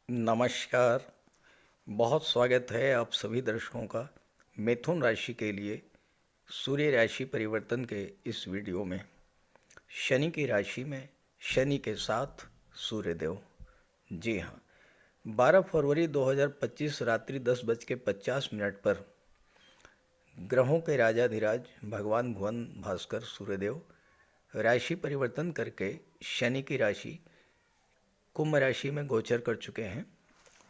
नमस्कार। बहुत स्वागत है आप सभी दर्शकों का मिथुन राशि के लिए सूर्य राशि परिवर्तन के इस वीडियो में। शनि की राशि में शनि के साथ सूर्यदेव। जी हाँ, 12 फरवरी 2025 रात्रि 10:50 पर ग्रहों के राजाधिराज भगवान भुवन भास्कर सूर्यदेव राशि परिवर्तन करके शनि की राशि कुंभ राशि में गोचर कर चुके हैं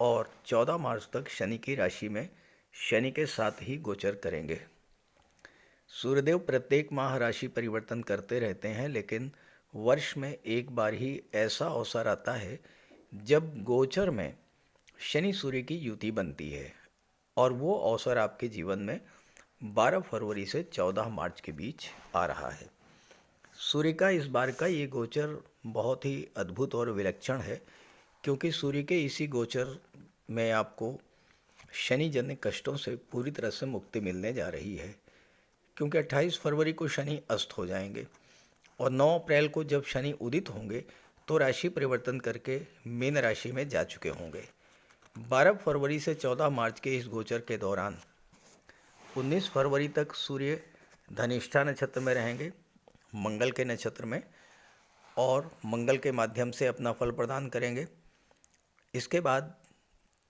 और 14 मार्च तक शनि की राशि में शनि के साथ ही गोचर करेंगे। सूर्यदेव प्रत्येक माह राशि परिवर्तन करते रहते हैं, लेकिन वर्ष में एक बार ही ऐसा अवसर आता है जब गोचर में शनि सूर्य की युति बनती है, और वो अवसर आपके जीवन में 12 फरवरी से 14 मार्च के बीच आ रहा है। सूर्य का इस बार का ये गोचर बहुत ही अद्भुत और विलक्षण है, क्योंकि सूर्य के इसी गोचर में आपको शनि जन्य कष्टों से पूरी तरह से मुक्ति मिलने जा रही है। क्योंकि 28 फरवरी को शनि अस्त हो जाएंगे और 9 अप्रैल को जब शनि उदित होंगे तो राशि परिवर्तन करके मीन राशि में जा चुके होंगे। 12 फरवरी से 14 मार्च के इस गोचर के दौरान 19 फरवरी तक सूर्य धनिष्ठा नक्षत्र में रहेंगे, मंगल के नक्षत्र में, और मंगल के माध्यम से अपना फल प्रदान करेंगे। इसके बाद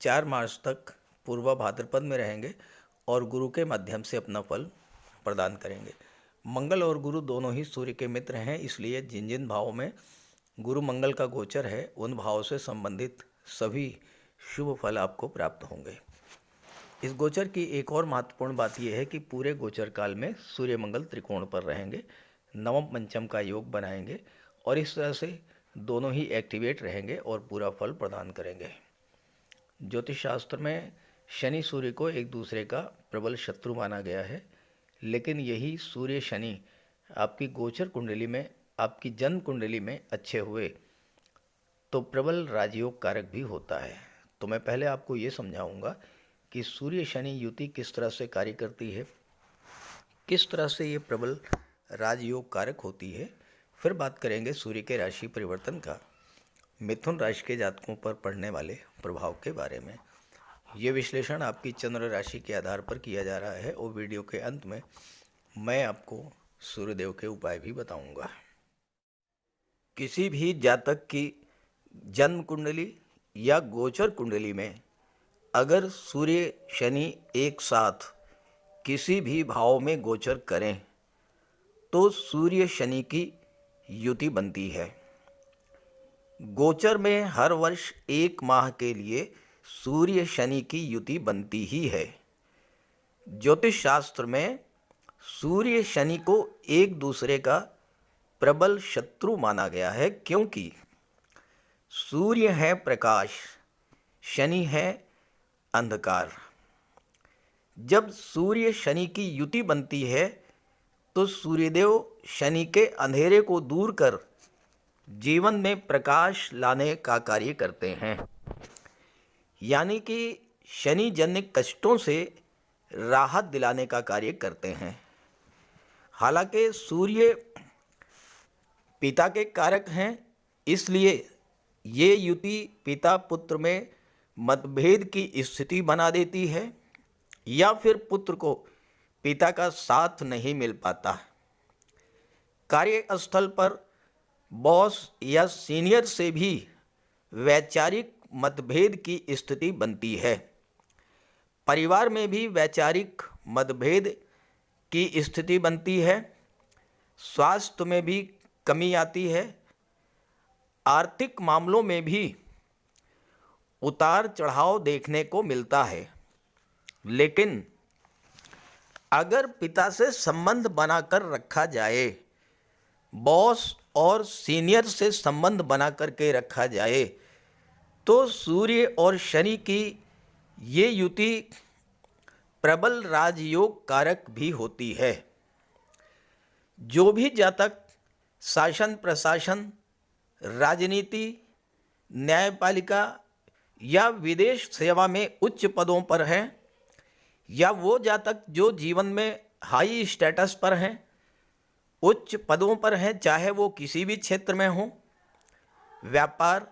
4 मार्च तक पूर्वा भाद्रपद में रहेंगे और गुरु के माध्यम से अपना फल प्रदान करेंगे। मंगल और गुरु दोनों ही सूर्य के मित्र हैं, इसलिए जिन जिन भावों में गुरु मंगल का गोचर है उन भावों से संबंधित सभी शुभ फल आपको प्राप्त होंगे। इस गोचर की एक और महत्वपूर्ण बात यह है कि पूरे गोचर काल में सूर्य मंगल त्रिकोण पर रहेंगे, नवम पंचम का योग बनाएंगे और इस तरह से दोनों ही एक्टिवेट रहेंगे और पूरा फल प्रदान करेंगे। ज्योतिष शास्त्र में शनि सूर्य को एक दूसरे का प्रबल शत्रु माना गया है, लेकिन यही सूर्य शनि आपकी गोचर कुंडली में, आपकी जन्म कुंडली में अच्छे हुए तो प्रबल राजयोग कारक भी होता है। तो मैं पहले आपको ये समझाऊंगा कि सूर्य शनि युति किस तरह से कार्य करती है, किस तरह से ये प्रबल राजयोग कारक होती है। फिर बात करेंगे सूर्य के राशि परिवर्तन का मिथुन राशि के जातकों पर पड़ने वाले प्रभाव के बारे में। ये विश्लेषण आपकी चंद्र राशि के आधार पर किया जा रहा है और वीडियो के अंत में मैं आपको सूर्यदेव के उपाय भी बताऊंगा। किसी भी जातक की जन्म कुंडली या गोचर कुंडली में अगर सूर्य शनि एक साथ किसी भी भाव में गोचर करें तो सूर्य शनि की युति बनती है। गोचर में हर वर्ष एक माह के लिए सूर्य शनि की युति बनती ही है। ज्योतिष शास्त्र में सूर्य शनि को एक दूसरे का प्रबल शत्रु माना गया है, क्योंकि सूर्य है प्रकाश, शनि है अंधकार। जब सूर्य शनि की युति बनती है तो सूर्यदेव शनि के अंधेरे को दूर कर जीवन में प्रकाश लाने का कार्य करते हैं, यानी कि शनि जन्य कष्टों से राहत दिलाने का कार्य करते हैं। हालांकि सूर्य पिता के कारक हैं, इसलिए ये युति पिता पुत्र में मतभेद की स्थिति बना देती है या फिर पुत्र को पिता का साथ नहीं मिल पाता। कार्यस्थल पर बॉस या सीनियर से भी वैचारिक मतभेद की स्थिति बनती है। परिवार में भी वैचारिक मतभेद की स्थिति बनती है। स्वास्थ्य में भी कमी आती है। आर्थिक मामलों में भी उतार चढ़ाव देखने को मिलता है। लेकिन अगर पिता से संबंध बनाकर रखा जाए, बॉस और सीनियर से संबंध बना करके रखा जाए, तो सूर्य और शनि की ये युति प्रबल राजयोग कारक भी होती है। जो भी जातक शासन प्रशासन, राजनीति, न्यायपालिका या विदेश सेवा में उच्च पदों पर हैं, या वो जातक जो जीवन में हाई स्टेटस पर हैं, उच्च पदों पर हैं, चाहे वो किसी भी क्षेत्र में हो, व्यापार,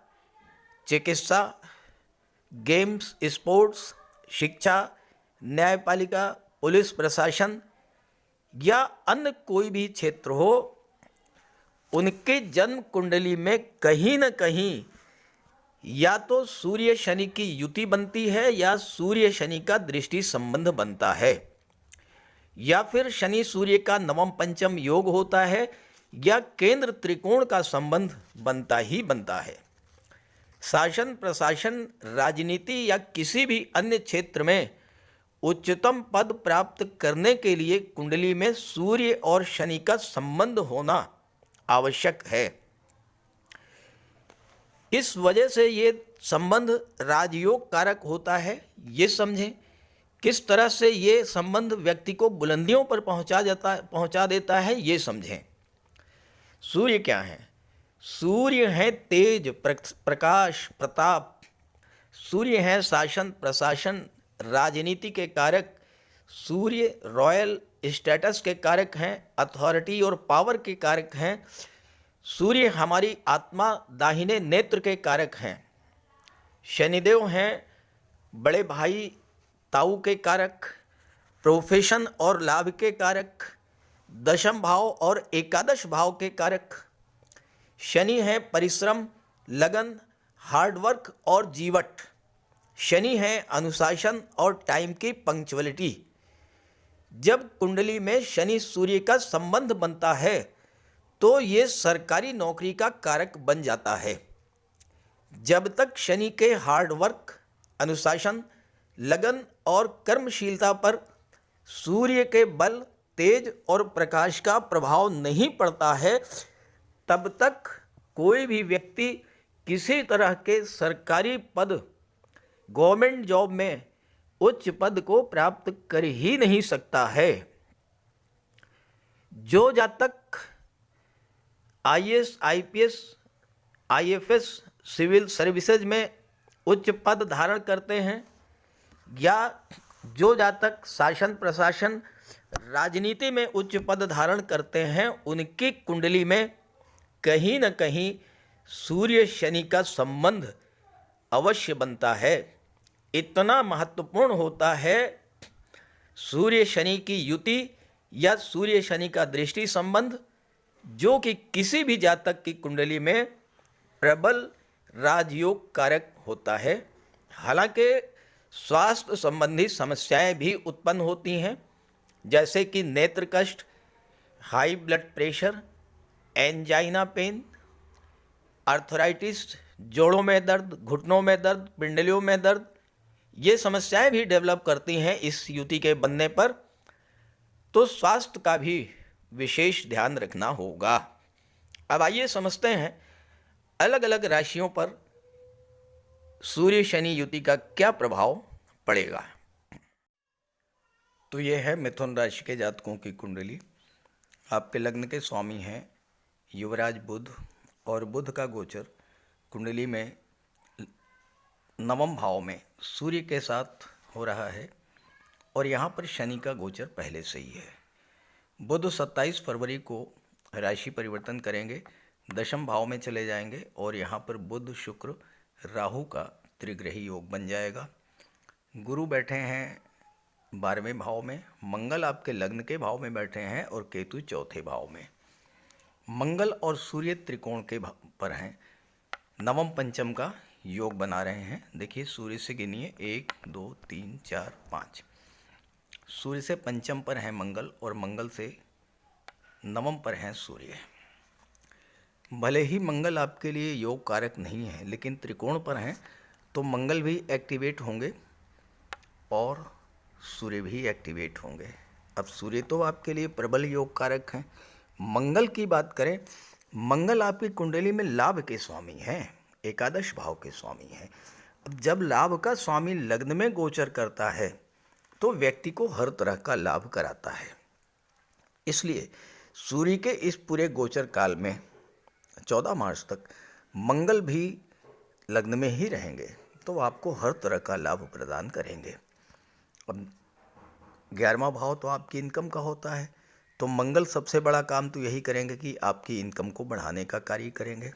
चिकित्सा, गेम्स, स्पोर्ट्स, शिक्षा, न्यायपालिका, पुलिस प्रशासन या अन्य कोई भी क्षेत्र हो, उनके जन्म कुंडली में कहीं न कहीं या तो सूर्य शनि की युति बनती है या सूर्य शनि का दृष्टि संबंध बनता है, या फिर शनि सूर्य का नवम पंचम योग होता है, या केंद्र त्रिकोण का संबंध बनता ही बनता है। शासन, प्रशासन, राजनीति या किसी भी अन्य क्षेत्र में उच्चतम पद प्राप्त करने के लिए कुंडली में सूर्य और शनि का संबंध होना आवश्यक है। इस वजह से ये संबंध राजयोग कारक होता है। ये समझें किस तरह से ये संबंध व्यक्ति को बुलंदियों पर पहुंचा देता है, ये समझें। सूर्य क्या है? सूर्य है तेज, प्रकाश, प्रताप। सूर्य है शासन, प्रशासन, राजनीति के कारक। सूर्य रॉयल स्टेटस के कारक हैं, अथॉरिटी और पावर के कारक हैं। सूर्य हमारी आत्मा, दाहिने नेत्र के कारक हैं। शनिदेव हैं बड़े भाई ताऊ के कारक, प्रोफेशन और लाभ के कारक, दशम भाव और एकादश भाव के कारक। शनि है परिश्रम, लगन, हार्डवर्क और जीवट। शनि है अनुशासन और टाइम की पंक्चुअलिटी। जब कुंडली में शनि सूर्य का संबंध बनता है तो ये सरकारी नौकरी का कारक बन जाता है। जब तक शनि के हार्डवर्क, अनुशासन, लगन और कर्मशीलता पर सूर्य के बल, तेज और प्रकाश का प्रभाव नहीं पड़ता है, तब तक कोई भी व्यक्ति किसी तरह के सरकारी पद, गवर्नमेंट जॉब में उच्च पद को प्राप्त कर ही नहीं सकता है। जो जातक IAS, IPS, IFS, civil services में उच्च पद धारण करते हैं, या जो जातक शासन, प्रशासन, राजनीति में उच्च पद धारण करते हैं, उनकी कुंडली में कहीं न कहीं सूर्य शनि का संबंध अवश्य बनता है। इतना महत्वपूर्ण होता है सूर्य शनि की युति या सूर्य शनि का दृष्टि संबंध, जो कि किसी भी जातक की कुंडली में प्रबल राजयोग कारक होता है। हालांकि स्वास्थ्य संबंधी समस्याएं भी उत्पन्न होती हैं, जैसे कि नेत्र कष्ट, high blood pressure, angina pain, arthritis, जोड़ों में दर्द, घुटनों में दर्द, पिंडलियों में दर्द। ये समस्याएं भी डेवलप करती हैं इस युति के बनने पर, तो स्वास्थ्य का भी विशेष ध्यान रखना होगा। अब आइए समझते हैं अलग अलग राशियों पर सूर्य शनि युति का क्या प्रभाव पड़ेगा। तो ये है मिथुन राशि के जातकों की कुंडली। आपके लग्न के स्वामी हैं युवराज बुध, और बुध का गोचर कुंडली में नवम भाव में सूर्य के साथ हो रहा है, और यहाँ पर शनि का गोचर पहले से ही है। बुध 27 फरवरी को राशि परिवर्तन करेंगे, दशम भाव में चले जाएंगे, और यहाँ पर बुध, शुक्र, राहु का त्रिग्रही योग बन जाएगा। गुरु बैठे हैं 12वें भाव में, मंगल आपके लग्न के भाव में बैठे हैं, और केतु चौथे भाव में। मंगल और सूर्य त्रिकोण के पर हैं, नवम पंचम का योग बना रहे हैं। देखिए सूर्य से गिनिए 1 2 3 4 5। सूर्य से पंचम पर है मंगल, और मंगल से नवम पर है सूर्य। भले ही मंगल आपके लिए योग कारक नहीं है, लेकिन त्रिकोण पर हैं तो मंगल भी एक्टिवेट होंगे और सूर्य भी एक्टिवेट होंगे। अब सूर्य तो आपके लिए प्रबल योग कारक हैं। मंगल की बात करें, मंगल आपकी कुंडली में लाभ के स्वामी हैं, एकादश भाव के स्वामी हैं। अब जब लाभ का स्वामी लग्न में गोचर करता है तो व्यक्ति को हर तरह का लाभ कराता है। इसलिए सूर्य के इस पूरे गोचर काल में 14 मार्च तक मंगल भी लग्न में ही रहेंगे, तो आपको हर तरह का लाभ प्रदान करेंगे। अब 11वां भाव तो आपकी इनकम का होता है, तो मंगल सबसे बड़ा काम तो यही करेंगे कि आपकी इनकम को बढ़ाने का कार्य करेंगे।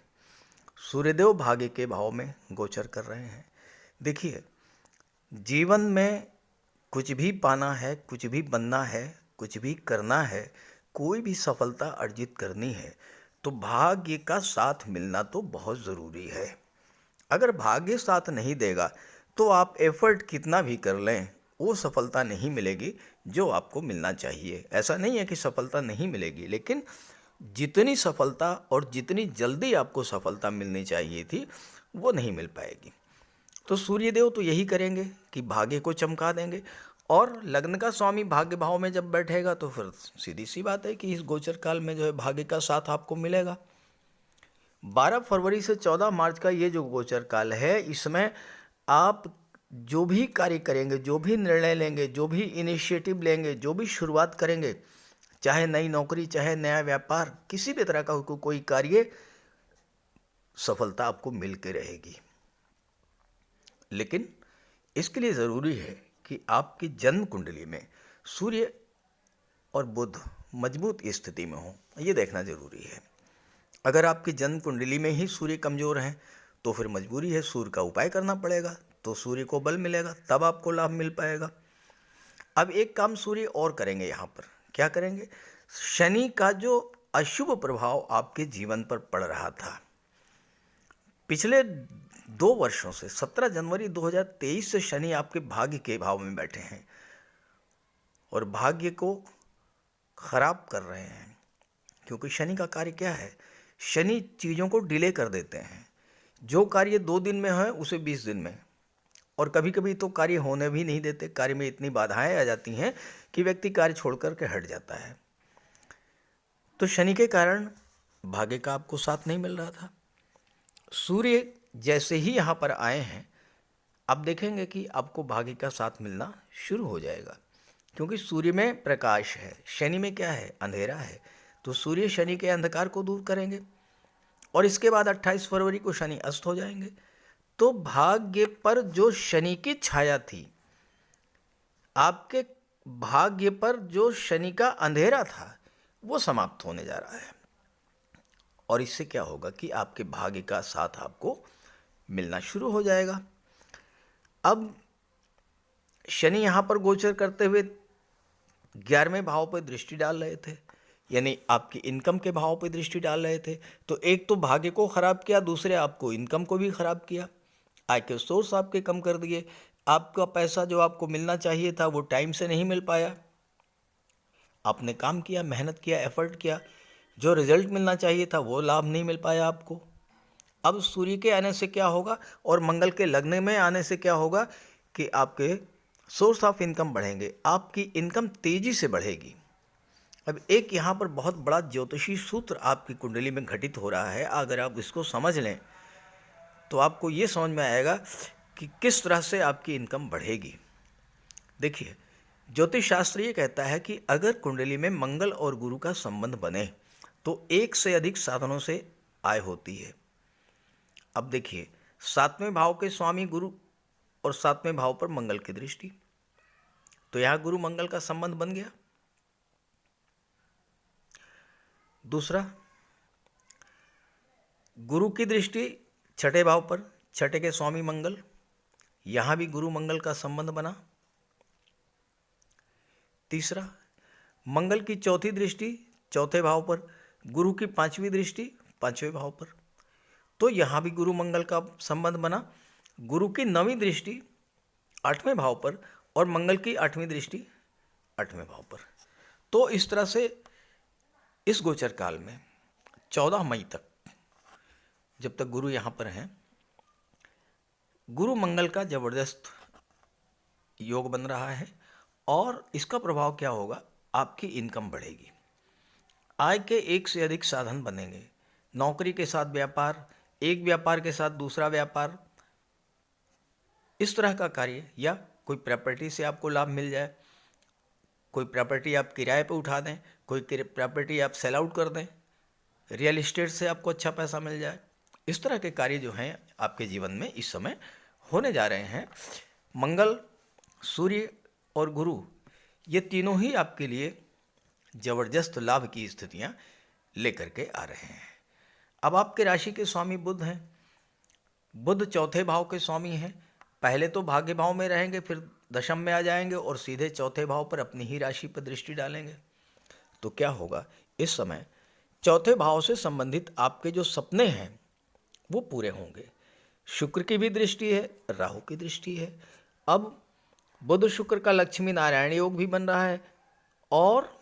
सूर्यदेव भाग्य के भाव में गोचर कर रहे हैं, देखिए, जीवन में कुछ भी पाना है, कुछ भी बनना है, कुछ भी करना है, कोई भी सफलता अर्जित करनी है, तो भाग्य का साथ मिलना तो बहुत ज़रूरी है। अगर भाग्य साथ नहीं देगा तो आप एफर्ट कितना भी कर लें, वो सफलता नहीं मिलेगी जो आपको मिलना चाहिए। ऐसा नहीं है कि सफलता नहीं मिलेगी, लेकिन जितनी सफलता और जितनी जल्दी आपको सफलता मिलनी चाहिए थी, वो नहीं मिल पाएगी। तो सूर्यदेव तो यही करेंगे कि भाग्य को चमका देंगे, और लग्न का स्वामी भाग्य भाव में जब बैठेगा तो फिर सीधी सी बात है कि इस गोचर काल में जो है भाग्य का साथ आपको मिलेगा। 12 फरवरी से 14 मार्च का ये जो गोचर काल है, इसमें आप जो भी कार्य करेंगे, जो भी निर्णय लेंगे, जो भी इनिशिएटिव लेंगे, जो भी शुरुआत करेंगे, चाहे नई नौकरी, चाहे नया व्यापार, किसी भी तरह का कोई कार्य, सफलता आपको मिल के रहेगी। लेकिन इसके लिए ज़रूरी है कि आपकी जन्म कुंडली में सूर्य और बुध मजबूत स्थिति में हो, ये देखना जरूरी है। अगर आपकी जन्म कुंडली में ही सूर्य कमज़ोर हैं तो फिर मजबूरी है सूर्य का उपाय करना पड़ेगा, तो सूर्य को बल मिलेगा, तब आपको लाभ मिल पाएगा। अब एक काम सूर्य और करेंगे यहाँ पर, क्या करेंगे? शनि का जो अशुभ प्रभाव आपके जीवन पर पड़ रहा था पिछले 2 वर्षों से, 17 जनवरी 2023 से शनि आपके भाग्य के भाव में बैठे हैं और भाग्य को खराब कर रहे हैं। क्योंकि शनि का कार्य क्या है? शनि चीज़ों को डिले कर देते हैं। जो कार्य 2 दिन में है उसे 20 दिन में, और कभी कभी तो कार्य होने भी नहीं देते। कार्य में इतनी बाधाएं आ जाती हैं कि व्यक्ति कार्य छोड़ कर के हट जाता है। तो शनि के कारण भाग्य का आपको साथ नहीं मिल रहा था। सूर्य जैसे ही यहाँ पर आए हैं, आप देखेंगे कि आपको भाग्य का साथ मिलना शुरू हो जाएगा। क्योंकि सूर्य में प्रकाश है, शनि में क्या है? अंधेरा है। तो सूर्य शनि के अंधकार को दूर करेंगे, और इसके बाद 28 फरवरी को शनि अस्त हो जाएंगे। तो भाग्य पर जो शनि की छाया थी, आपके भाग्य पर जो शनि का अंधेरा था, वो समाप्त होने जा रहा है। और इससे क्या होगा कि आपके भाग्य का साथ आपको मिलना शुरू हो जाएगा। अब शनि यहाँ पर गोचर करते हुए 11वें भाव पर दृष्टि डाल रहे थे, यानी आपकी इनकम के भाव पर दृष्टि डाल रहे थे। तो एक तो भाग्य को खराब किया, दूसरे आपको इनकम को भी खराब किया। आय के सोर्स आपके कम कर दिए। आपका पैसा जो आपको मिलना चाहिए था वो टाइम से नहीं मिल पाया। आपने काम किया, मेहनत किया, एफर्ट किया, जो रिजल्ट मिलना चाहिए था वो लाभ नहीं मिल पाया आपको। अब सूर्य के आने से क्या होगा और मंगल के लग्न में आने से क्या होगा कि आपके सोर्स ऑफ इनकम बढ़ेंगे, आपकी इनकम तेजी से बढ़ेगी। अब एक यहाँ पर बहुत बड़ा ज्योतिषी सूत्र आपकी कुंडली में घटित हो रहा है। अगर आप इसको समझ लें तो आपको ये समझ में आएगा कि किस तरह से आपकी इनकम बढ़ेगी। देखिए, ज्योतिष शास्त्र ये कहता है कि अगर कुंडली में मंगल और गुरु का संबंध बने तो एक से अधिक साधनों से आय होती है। अब देखिए, 7वें भाव के स्वामी गुरु और 7वें भाव पर मंगल की दृष्टि, तो यहां गुरु मंगल का संबंध बन गया। दूसरा, गुरु की दृष्टि 6ठे भाव पर, 6ठे के स्वामी मंगल, यहां भी गुरु मंगल का संबंध बना। तीसरा, मंगल की 4थी दृष्टि 4थे भाव पर, गुरु की 5वीं दृष्टि 5वें भाव पर, तो यहाँ भी गुरु मंगल का संबंध बना। गुरु की 9वीं दृष्टि 8वें भाव पर और मंगल की 8वीं दृष्टि 8वें भाव पर। तो इस तरह से इस गोचर काल में 14 मई तक, जब तक गुरु यहाँ पर हैं, गुरु मंगल का जबरदस्त योग बन रहा है। और इसका प्रभाव क्या होगा? आपकी इनकम बढ़ेगी, आय के एक से अधिक साधन बनेंगे। नौकरी के साथ व्यापार, एक व्यापार के साथ दूसरा व्यापार, इस तरह का कार्य, या कोई प्रॉपर्टी से आपको लाभ मिल जाए, कोई प्रॉपर्टी आप किराए पे उठा दें, कोई प्रॉपर्टी आप सेल आउट कर दें, रियल एस्टेट से आपको अच्छा पैसा मिल जाए। इस तरह के कार्य जो हैं आपके जीवन में इस समय होने जा रहे हैं। मंगल, सूर्य और गुरु, ये तीनों ही आपके लिए जबरदस्त लाभ की स्थितियां लेकर के आ रहे हैं। अब आपके राशि के स्वामी बुध हैं। बुध 4थे भाव के स्वामी हैं, पहले तो भाग्य भाव में रहेंगे, फिर दशम में आ जाएंगे और सीधे चौथे भाव पर अपनी ही राशि पर दृष्टि डालेंगे। तो क्या होगा, इस समय चौथे भाव से संबंधित आपके जो सपने हैं वो पूरे होंगे। शुक्र की भी दृष्टि है, राहु की दृष्टि है। अब बुध शुक्र का लक्ष्मी नारायण योग भी बन रहा है और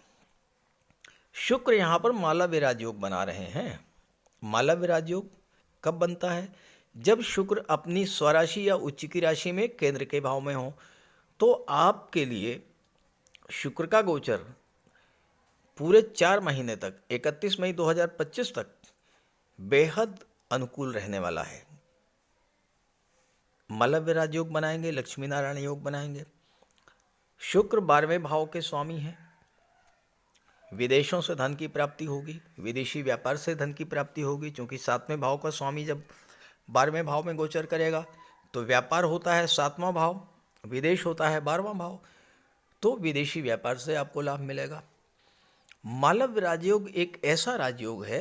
शुक्र यहाँ पर माला विराज योग बना रहे हैं। माला विराज योग कब बनता है? जब शुक्र अपनी स्वराशि या उच्च की राशि में केंद्र के भाव में हो। तो आपके लिए शुक्र का गोचर पूरे 4 महीने तक 31 मई 2025 तक बेहद अनुकूल रहने वाला है। माला विराज योग बनाएंगे, लक्ष्मी नारायण योग बनाएंगे। शुक्र 12वें भाव के स्वामी हैं। विदेशों से धन की प्राप्ति होगी, विदेशी व्यापार से धन की प्राप्ति होगी, क्योंकि 7वें भाव का स्वामी जब 12वें भाव में गोचर करेगा तो व्यापार होता है 7वां भाव, विदेश होता है 12वां भाव, तो विदेशी व्यापार से आपको लाभ मिलेगा। मालव राजयोग एक ऐसा राजयोग है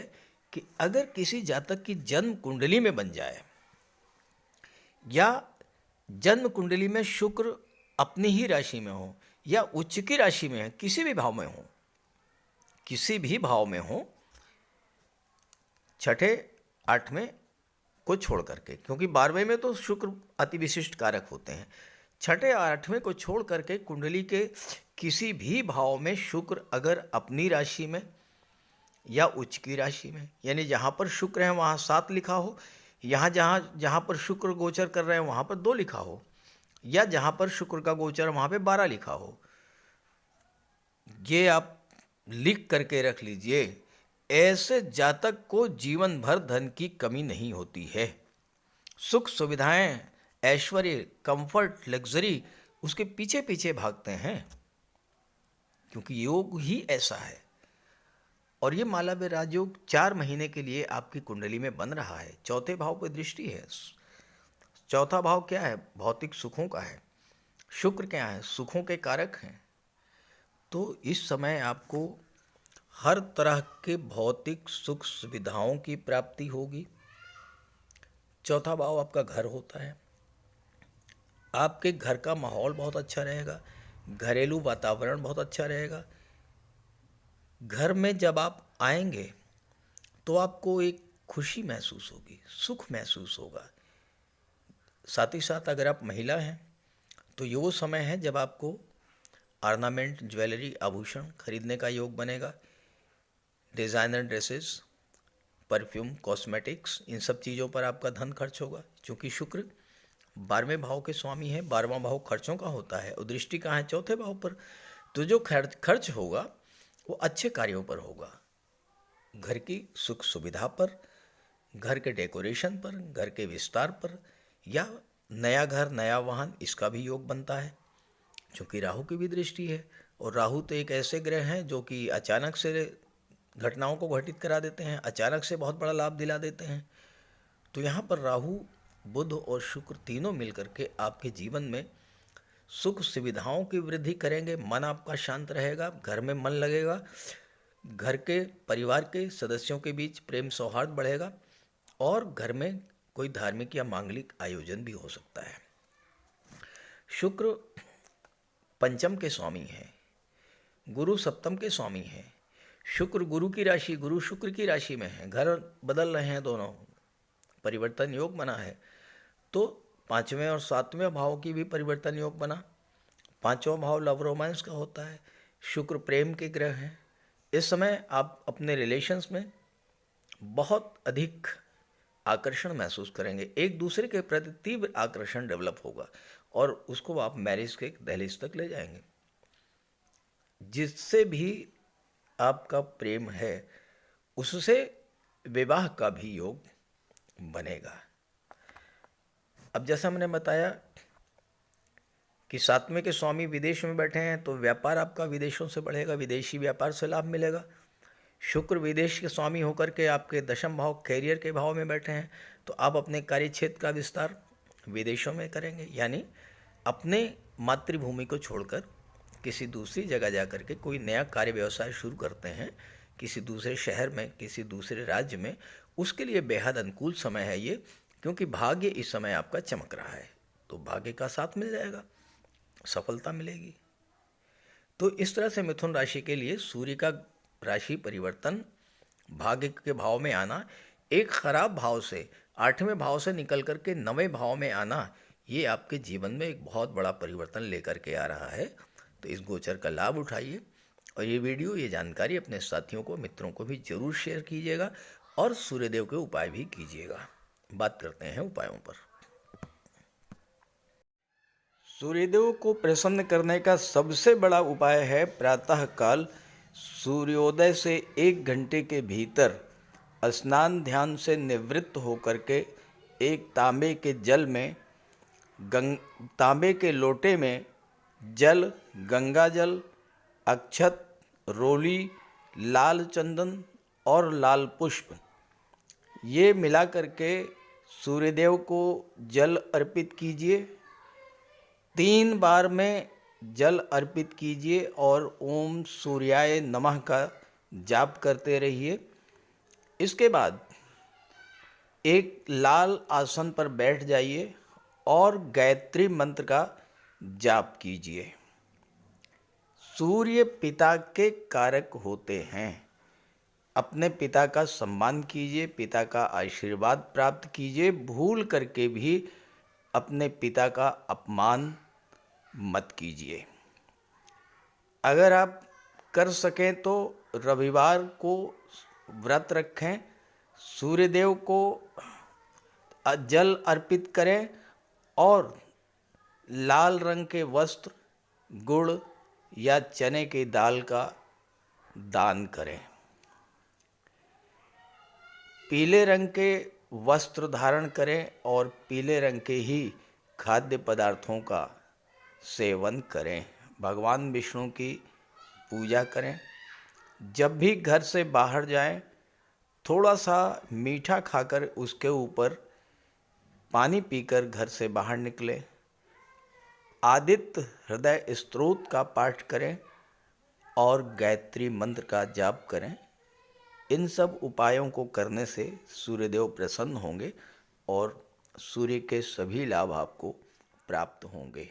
कि अगर किसी जातक की जन्म कुंडली में बन जाए या जन्म कुंडली में शुक्र अपनी ही राशि में हो या उच्च की राशि में है, किसी भी भाव में हो, किसी भी भाव में हो, छठे 8वें को छोड़ करके, क्योंकि 12वें में तो शुक्र अति विशिष्ट कारक होते हैं, छठे और 8वें को छोड़ करके कुंडली के किसी भी भाव में शुक्र अगर अपनी राशि में या उच्च की राशि में, यानी जहाँ पर शुक्र है वहाँ 7 लिखा हो, यहाँ जहाँ पर शुक्र गोचर कर रहे हैं वहाँ पर 2 लिखा हो, या जहाँ पर शुक्र का गोचर वहाँ पे 12 लिखा हो, ये आप लिख करके रख लीजिए। ऐसे जातक को जीवन भर धन की कमी नहीं होती है। सुख सुविधाएं, ऐश्वर्य, कंफर्ट, लग्जरी उसके पीछे पीछे भागते हैं, क्योंकि योग ही ऐसा है। और ये माला विराज योग 4 महीने के लिए आपकी कुंडली में बन रहा है। चौथे भाव पर दृष्टि है। चौथा भाव क्या है? भौतिक सुखों का है। शुक्र क्या है? सुखों के कारक हैं। तो इस समय आपको हर तरह के भौतिक सुख सुविधाओं की प्राप्ति होगी। चौथा भाव आपका घर होता है। आपके घर का माहौल बहुत अच्छा रहेगा, घरेलू वातावरण बहुत अच्छा रहेगा। घर में जब आप आएंगे तो आपको एक खुशी महसूस होगी, सुख महसूस होगा। साथ ही साथ अगर आप महिला हैं तो ये वो समय है जब आपको ऑर्नामेंट, ज्वेलरी, आभूषण खरीदने का योग बनेगा। डिज़ाइनर ड्रेसेस, परफ्यूम, कॉस्मेटिक्स, इन सब चीज़ों पर आपका धन खर्च होगा, क्योंकि शुक्र 12वें भाव के स्वामी है। 12वां भाव खर्चों का होता है और दृष्टि कहाँ है? चौथे भाव पर। तो जो खर्च होगा वो अच्छे कार्यों पर होगा, घर की सुख सुविधा पर, घर के डेकोरेशन पर, घर के विस्तार पर, या नया घर, नया वाहन, इसका भी योग बनता है, क्योंकि राहु की भी दृष्टि है। और राहु तो एक ऐसे ग्रह हैं जो कि अचानक से घटनाओं को घटित करा देते हैं, अचानक से बहुत बड़ा लाभ दिला देते हैं। तो यहाँ पर राहु, बुध और शुक्र तीनों मिलकर के आपके जीवन में सुख सुविधाओं की वृद्धि करेंगे। मन आपका शांत रहेगा, घर में मन लगेगा, घर के परिवार के सदस्यों के बीच प्रेम सौहार्द बढ़ेगा और घर में कोई धार्मिक या मांगलिक आयोजन भी हो सकता है। शुक्र पंचम के स्वामी है, गुरु सप्तम के स्वामी है। शुक्र गुरु की राशि, गुरु शुक्र की राशि में है, घर बदल रहे हैं, दोनों परिवर्तन योग बना है। तो 5वें और 7वें भाव की भी परिवर्तन योग बना। 5वां भाव लव रोमांस का होता है। शुक्र प्रेम के ग्रह हैं। इस समय आप अपने रिलेशंस में बहुत अधिक आकर्षण महसूस करेंगे, एक दूसरे के प्रति तीव्र आकर्षण डेवलप होगा और उसको आप मैरिज के दहलीज तक ले जाएंगे। जिससे भी आपका प्रेम है उससे विवाह का भी योग बनेगा। अब जैसा हमने बताया कि 7वें के स्वामी विदेश में बैठे हैं, तो व्यापार आपका विदेशों से बढ़ेगा, विदेशी व्यापार से लाभ मिलेगा। शुक्र विदेश के स्वामी होकर के आपके दशम भाव कैरियर के भाव में बैठे हैं, तो आप अपने कार्य क्षेत्र का विस्तार विदेशों में करेंगे, यानी अपने मातृभूमि को छोड़कर किसी दूसरी जगह जा कर के कोई नया कार्य व्यवसाय शुरू करते हैं, किसी दूसरे शहर में, किसी दूसरे राज्य में। उसके लिए बेहद अनुकूल समय है ये, क्योंकि भाग्य इस समय आपका चमक रहा है। तो भाग्य का साथ मिल जाएगा, सफलता मिलेगी। तो इस तरह से मिथुन राशि के लिए सूर्य का राशि परिवर्तन, भाग्य के भाव में आना, एक खराब भाव से 8वें भाव से निकल करके 9वें भाव में आना, ये आपके जीवन में एक बहुत बड़ा परिवर्तन लेकर के आ रहा है। तो इस गोचर का लाभ उठाइए और ये वीडियो, ये जानकारी अपने साथियों को, मित्रों को भी जरूर शेयर कीजिएगा और सूर्यदेव के उपाय भी कीजिएगा। बात करते हैं उपायों पर। सूर्यदेव को प्रसन्न करने का सबसे बड़ा उपाय है प्रातःकाल सूर्योदय से 1 घंटे के भीतर स्नान ध्यान से निवृत्त होकर के एक तांबे के जल में तांबे के लोटे में जल, गंगा जल, अक्षत, रोली, लाल चंदन और लाल पुष्प ये मिला करके सूर्यदेव को जल अर्पित कीजिए। 3 बार में जल अर्पित कीजिए और ओम सूर्याय नमः का जाप करते रहिए। इसके बाद एक लाल आसन पर बैठ जाइए और गायत्री मंत्र का जाप कीजिए। सूर्य पिता के कारक होते हैं। अपने पिता का सम्मान कीजिए, पिता का आशीर्वाद प्राप्त कीजिए। भूल करके भी अपने पिता का अपमान मत कीजिए। अगर आप कर सकें तो रविवार को व्रत रखें, सूर्यदेव को जल अर्पित करें और लाल रंग के वस्त्र, गुड़ या चने की दाल का दान करें। पीले रंग के वस्त्र धारण करें और पीले रंग के ही खाद्य पदार्थों का सेवन करें। भगवान विष्णु की पूजा करें। जब भी घर से बाहर जाएं, थोड़ा सा मीठा खाकर उसके ऊपर पानी पीकर घर से बाहर निकलें। आदित्य हृदय स्तोत्र का पाठ करें और गायत्री मंत्र का जाप करें। इन सब उपायों को करने से सूर्यदेव प्रसन्न होंगे और सूर्य के सभी लाभ आपको प्राप्त होंगे।